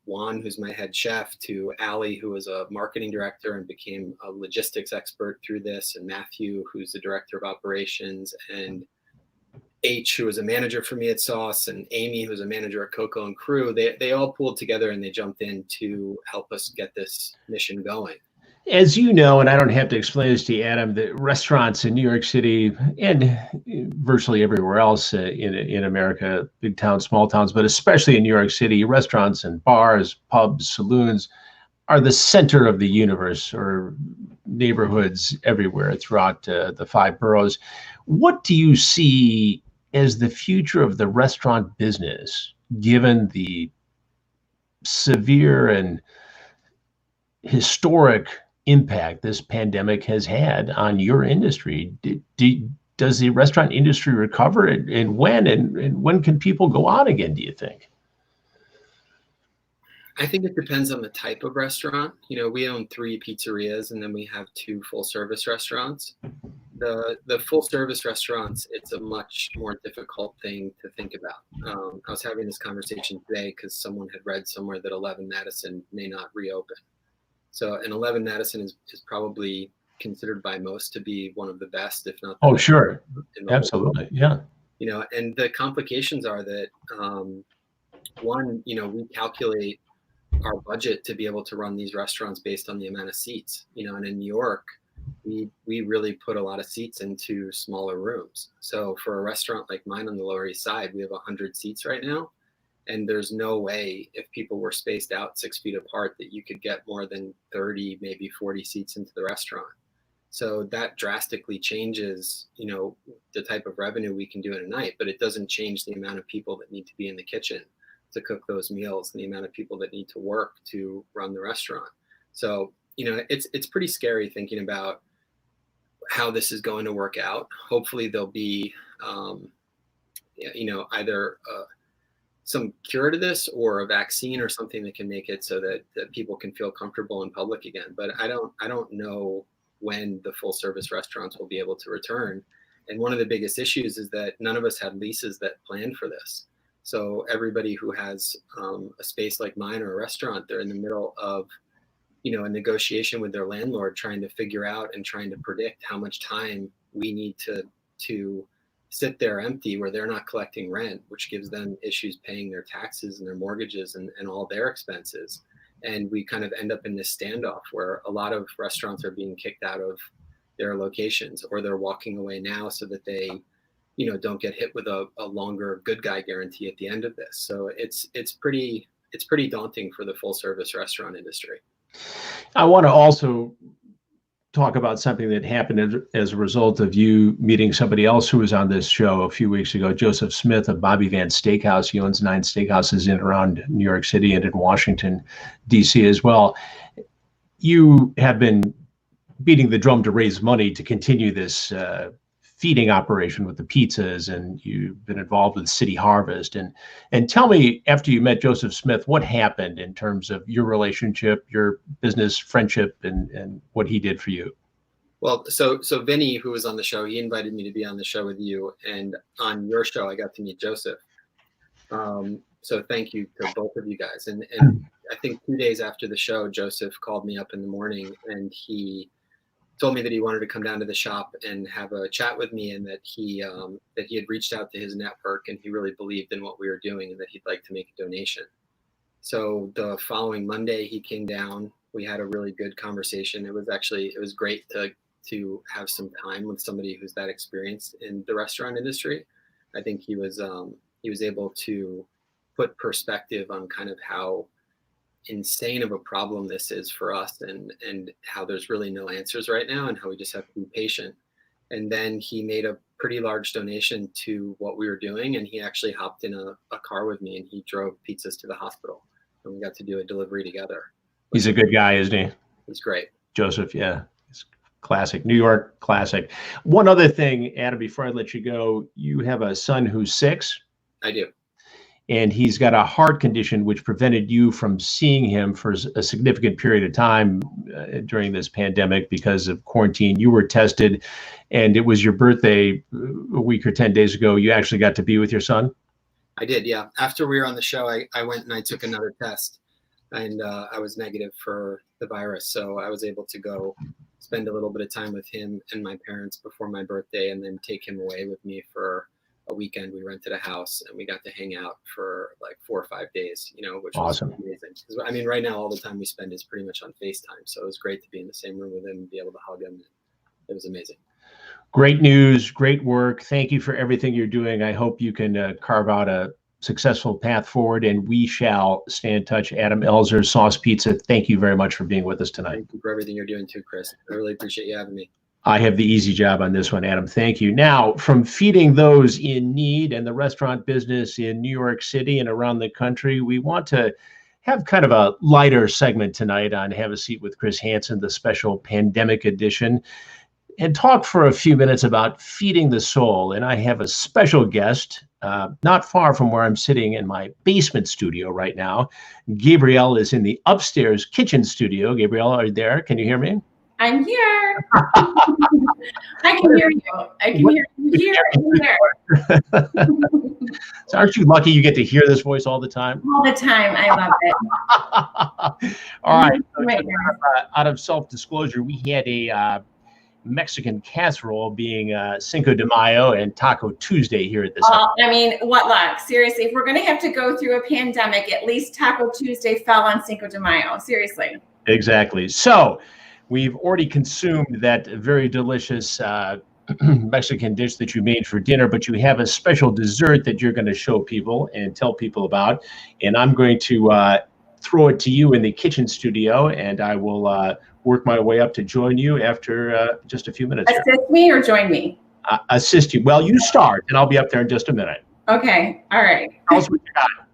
Juan, who's my head chef, to Ali, who was a marketing director and became a logistics expert through this, and Matthew, who's the director of operations, and H, who was a manager for me at Sauce, and Amy, who was a manager at Coco and Crew, they all pulled together and they jumped in to help us get this mission going. As you know, and I don't have to explain this to you, Adam, the restaurants in New York City and virtually everywhere else in America, big towns, small towns, but especially in New York City, restaurants and bars, pubs, saloons are the center of the universe, or neighborhoods everywhere throughout the 5 boroughs. What do you see as the future of the restaurant business, given the severe and historic impact this pandemic has had on your industry? Does the restaurant industry recover, and when can people go on again, do you think? I think it depends on the type of restaurant. We own 3 pizzerias, and then we have 2 full service restaurants. The full service restaurants, it's a much more difficult thing to think about. I was having this conversation today because someone had read somewhere that 11 Madison may not reopen. So, and 11 Madison is probably considered by most to be one of the best, if not the best. Sure. Absolutely. Yeah. And the complications are that, one, we calculate our budget to be able to run these restaurants based on the amount of seats, and in New York, we really put a lot of seats into smaller rooms. So for a restaurant like mine on the Lower East Side, we have 100 seats right now. And there's no way, if people were spaced out 6 feet apart, that you could get more than 30, maybe 40 seats into the restaurant. So that drastically changes, the type of revenue we can do in a night, but it doesn't change the amount of people that need to be in the kitchen to cook those meals, and the amount of people that need to work to run the restaurant. So, it's pretty scary thinking about how this is going to work out. Hopefully there'll be, either some cure to this, or a vaccine, or something that can make it so that people can feel comfortable in public again. But I don't know when the full service restaurants will be able to return. And one of the biggest issues is that none of us had leases that planned for this. So everybody who has a space like mine or a restaurant, they're in the middle of, a negotiation with their landlord, trying to figure out and trying to predict how much time we need to sit there empty where they're not collecting rent, which gives them issues paying their taxes and their mortgages and all their expenses. And we kind of end up in this standoff where a lot of restaurants are being kicked out of their locations, or they're walking away now so that they, don't get hit with a longer good guy guarantee at the end of this. So it's pretty daunting for the full service restaurant industry. I want to also talk about something that happened as a result of you meeting somebody else who was on this show a few weeks ago, Joseph Smith of Bobby Van's Steakhouse. He owns 9 steakhouses in around New York City and in Washington, D.C. as well. You have been beating the drum to raise money to continue this feeding operation with the pizzas, and you've been involved with City Harvest. And tell me, after you met Joseph Smith, what happened in terms of your relationship, your business friendship, and what he did for you? Well, so Vinny, who was on the show, he invited me to be on the show with you, and on your show, I got to meet Joseph. So thank you to both of you guys. And I think 2 days after the show, Joseph called me up in the morning, and he told me that he wanted to come down to the shop and have a chat with me, and that he had reached out to his network, and he really believed in what we were doing, and that he'd like to make a donation. So the following Monday, he came down. We had a really good conversation. It was great to have some time with somebody who's that experienced in the restaurant industry. I think he was able to put perspective on kind of how insane of a problem this is for us, and how there's really no answers right now, and how we just have to be patient. And then he made a pretty large donation to what we were doing, and he actually hopped in a car with me, and he drove pizzas to the hospital, and we got to do a delivery together. He's a good guy, isn't he? He's great. Joseph, yeah. He's classic, New York classic. One other thing, Adam, before I let you go, you have a son who's 6. I do. And he's got a heart condition which prevented you from seeing him for a significant period of time during this pandemic because of quarantine. You were tested, and it was your birthday a week or 10 days ago. You actually got to be with your son? I did, yeah. After we were on the show, I went and I took another test, and I was negative for the virus. So I was able to go spend a little bit of time with him and my parents before my birthday, and then take him away with me for a weekend. We rented a house, and we got to hang out for like 4 or 5 days, which awesome. Was amazing. I mean, right now, all the time we spend is pretty much on FaceTime. So it was great to be in the same room with him and be able to hug him. It was amazing. Great news, great work. Thank you for everything you're doing. I hope you can carve out a successful path forward, and we shall stay in touch. Adam Elzer, Sauce Pizza, thank you very much for being with us tonight. Thank you for everything you're doing too, Chris. I really appreciate you having me. I have the easy job on this one, Adam. Thank you. Now, from feeding those in need and the restaurant business in New York City and around the country, we want to have kind of a lighter segment tonight on Have a Seat with Chris Hansen, the special pandemic edition, and talk for a few minutes about feeding the soul. And I have a special guest, not far from where I'm sitting in my basement studio right now. Gabrielle is in the upstairs kitchen studio. Gabrielle, are you there? Can you hear me? I'm here. I can hear you. I can hear you here and there. So aren't you lucky you get to hear this voice all the time? All the time. I love it. All right. So out of self-disclosure, we had a Mexican casserole being Cinco de Mayo and Taco Tuesday here at this house. I mean, what luck. Seriously, if we're going to have to go through a pandemic, at least Taco Tuesday fell on Cinco de Mayo. Seriously. Exactly. So we've already consumed that very delicious Mexican dish that you made for dinner, but you have a special dessert that you're going to show people and tell people about. And I'm going to throw it to you in the kitchen studio, and I will work my way up to join you after just a few minutes. Assist me or join me? Assist you. Well, you start, and I'll be up there in just a minute. Okay. All right. Tell us what you got.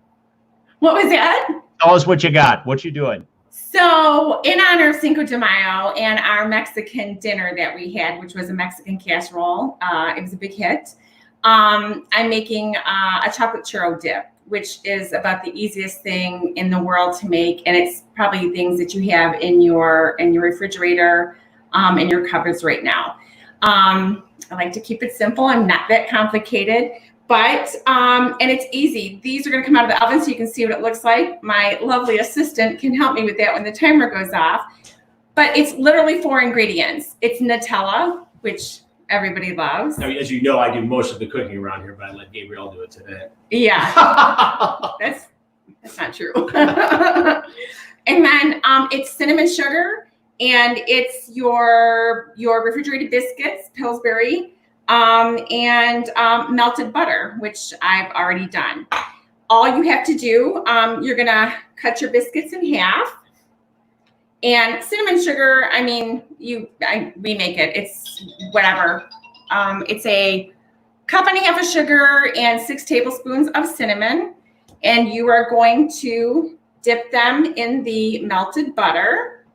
What was that? Tell us what you got. What you doing? So in honor of Cinco de Mayo and our Mexican dinner that we had, which was a Mexican casserole, it was a big hit. I'm making a chocolate churro dip, which is about the easiest thing in the world to make. And it's probably things that you have in your refrigerator, in your cupboards right now. I like to keep it simple. I'm not that complicated, But, and it's easy. These are going to come out of the oven so you can see what it looks like. My lovely assistant can help me with that when the timer goes off. But it's literally 4 ingredients. It's Nutella, which everybody loves. Now, as you know, I do most of the cooking around here, but I let Gabrielle do it today. Yeah, that's not true. And then it's cinnamon sugar, and it's your refrigerated biscuits, Pillsbury, and melted butter, which I've already done. All you have to do, you're gonna cut your biscuits in half. And cinnamon sugar, I mean, we make it. It's whatever. It's a cup and a half of sugar and 6 tablespoons of cinnamon. And you are going to dip them in the melted butter.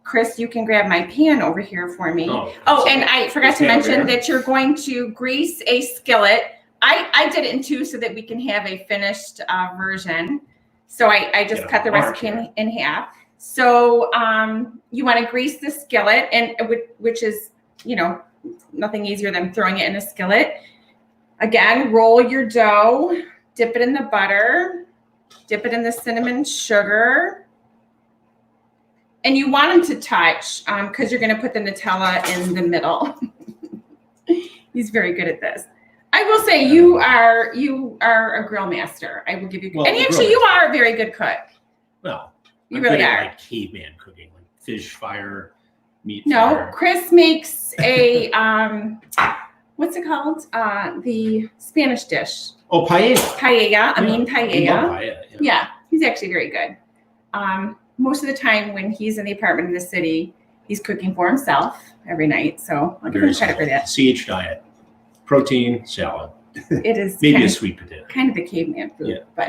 Chris, you can grab my pan over here for me. Oh, and I forgot to mention that you're going to grease a skillet. I did it in 2 so that we can have a finished version. So I just cut the recipe in half. So you want to grease the skillet, and which is, you know, nothing easier than throwing it in a skillet. Again, roll your dough, dip it in the butter, dip it in the cinnamon sugar. And you want them to touch because you're going to put the Nutella in the middle. He's very good at this. I will say you are a grill master. I will give you, and actually you are a very good cook. Well, you really are. Like caveman cooking, like fish fire, meat. No, fire. Chris makes a what's it called? The Spanish dish. Oh, paella. Paella. I mean paella. Paella. Yeah, he's actually very good. Most of the time when he's in the apartment in the city, he's cooking for himself every night. So I'll give him credit for that. CH diet, protein, salad. It is maybe a sweet potato. Kind of a caveman food. Yeah, but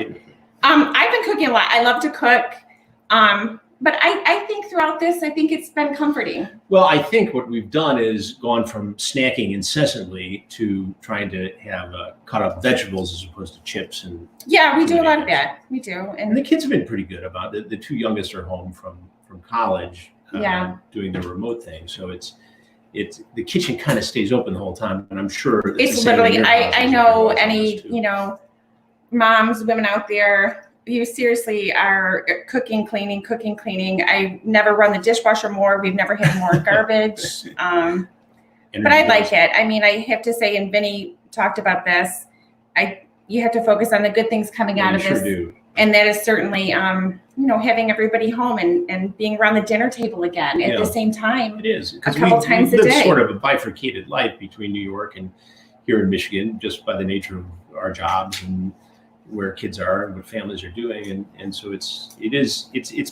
I've been cooking a lot. I love to cook. But I think throughout this, I think it's been comforting. Well, I think what we've done is gone from snacking incessantly to trying to have cut up vegetables as opposed to chips and. Yeah, we do a lot of that. We do, and the kids have been pretty good about it. The 2 youngest are home from college, doing their remote thing. So it's the kitchen kind of stays open the whole time, and I'm sure it's literally. I know any moms, women out there. You seriously are cooking, cleaning. I never run the dishwasher more. We've never had more garbage. But I like it. I mean, I have to say, and Vinny talked about this, you have to focus on the good things coming out of this. Do. And that is certainly, having everybody home and being around the dinner table again at the same time. It is. A couple times a day. It's sort of a bifurcated life between New York and here in Michigan, just by the nature of our jobs and where kids are and what families are doing, and so it's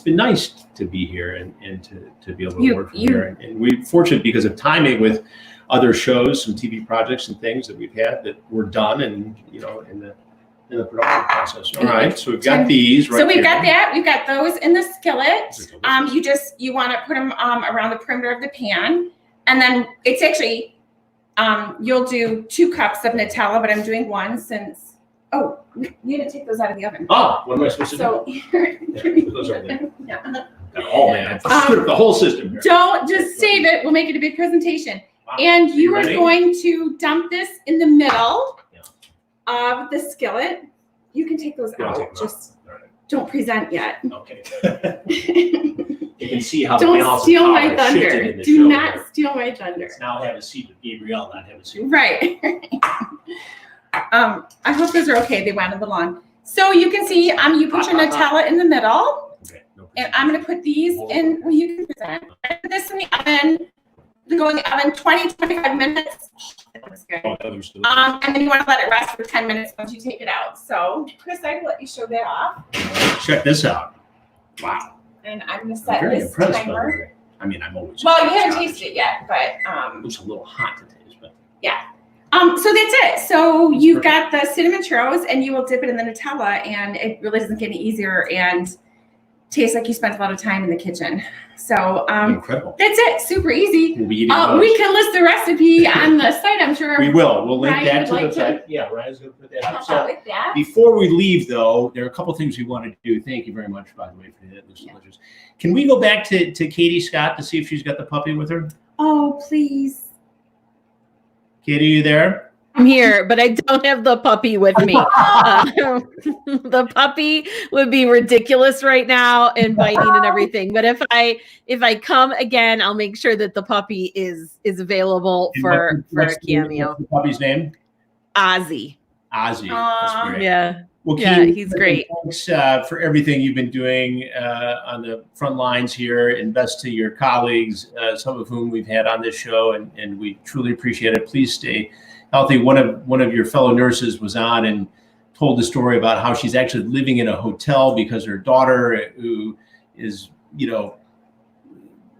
been nice to be here and to be able to work from here, and we're fortunate because of timing with other shows, some TV projects and things that we've had that were done and in the production process. All right, so we've got these right. So we've got that. We've got those in the skillet. You want to put them around the perimeter of the pan, and then it's actually you'll do 2 cups of Nutella, but I'm doing 1 since. Oh, you need to take those out of the oven. Oh, what am I supposed to do? So those are there. Oh man, I've screwed up the whole system here. Don't just save it. We'll make it a big presentation. Wow. And you are going to dump this in the middle of the skillet. You can take those out. Just don't present yet. Okay. You can see how don't the balance steal of my power thunder. shifted in the Do show not there. steal my thunder. Let's now have a seat with Gabrielle, not have a seat. Right. I hope those are okay. They went a little long. So you can see, you put your Nutella in the middle, and I'm going to put these in. Well, you can present. I put this in the oven. Go in the oven 20-25 minutes. That looks good. And then you want to let it rest for 10 minutes once you take it out. So, Chris, I will let you show that off. Check this out. Wow. And I'm going to set this timer. I mean, I'm always. Well, you haven't tasted it yet, but it looks a little hot to taste, but yeah. So that's it. So you've got the cinnamon churros, and you will dip it in the Nutella, and it really doesn't get any easier and tastes like you spent a lot of time in the kitchen. So incredible. That's it. Super easy. We'll be eating we can list the recipe on the site, I'm sure. We will. We'll link Ryan that to the site. Yeah, Ryan's going to put that up. So with that. Before we leave, though, there are a couple things we want to do. Thank you very much, by the way, for that. It looks delicious. Can we go back to Katie Scott to see if she's got the puppy with her? Oh, please. Katie, you there? I'm here, but I don't have the puppy with me. The puppy would be ridiculous right now and biting and everything. But if I come again, I'll make sure that the puppy is available for a cameo. What's the puppy's name? Ozzy. Ozzy. That's great. Yeah. Well, Yeah, Katie, he's great. Thanks for everything you've been doing on the front lines here, and best to your colleagues, some of whom we've had on this show, and we truly appreciate it. Please stay healthy. One of your fellow nurses was on and told the story about how she's actually living in a hotel because her daughter, who is,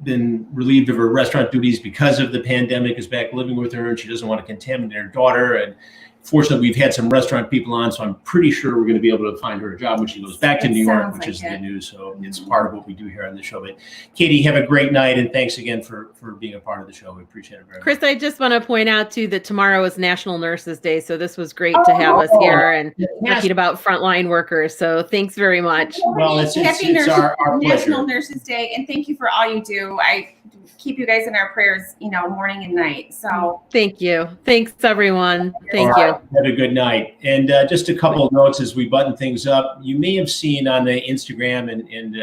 been relieved of her restaurant duties because of the pandemic, is back living with her, and she doesn't want to contaminate her daughter. And fortunately, we've had some restaurant people on, so I'm pretty sure we're going to be able to find her a job when she goes back to New York, which is good news. So it's part of what we do here on the show. But Katie, have a great night, and thanks again for being a part of the show. We appreciate it very much. Chris, I just want to point out too that tomorrow is National Nurses Day, so this was great to have us here and talking about frontline workers. So thanks very much. Well, it's our National pleasure. Nurses Day, and thank you for all you do. I keep you guys in our prayers, morning and night. So thank you. Thanks, everyone. Thank you. Have a good night. And just a couple of notes as we button things up. You may have seen on the Instagram and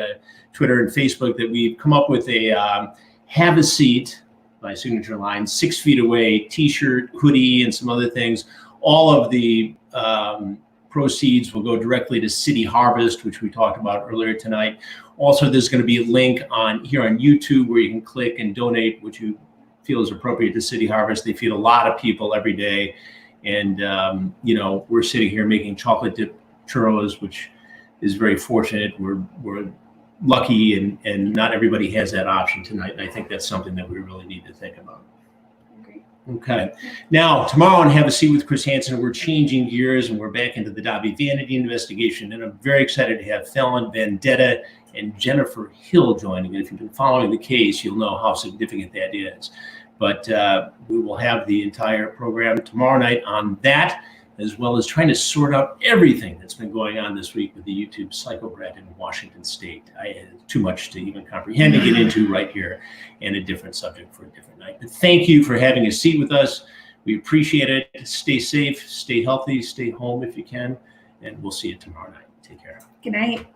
Twitter and Facebook that we've come up with a Have a Seat, my signature line, 6 feet away, t-shirt, hoodie, and some other things. All of the proceeds will go directly to City Harvest, which we talked about earlier tonight. Also, there's going to be a link here on YouTube where you can click and donate what you feel is appropriate to City Harvest. They feed a lot of people every day. And, we're sitting here making chocolate dip churros, which is very fortunate. We're lucky, and not everybody has that option tonight. And I think that's something that we really need to think about. Okay. Now, tomorrow on Have a Seat with Chris Hansen, we're changing gears and we're back into the Dobby Vanity investigation. And I'm very excited to have Fallon Vendetta and Jennifer Hill joining. And if you've been following the case, you'll know how significant that is. But we will have the entire program tomorrow night on that, as well as trying to sort out everything that's been going on this week with the YouTube psychobrat in Washington State. I had too much to even comprehend to get into right here, and a different subject for a different night. But thank you for having a seat with us. We appreciate it. Stay safe, stay healthy, stay home if you can, and we'll see you tomorrow night. Take care. good night.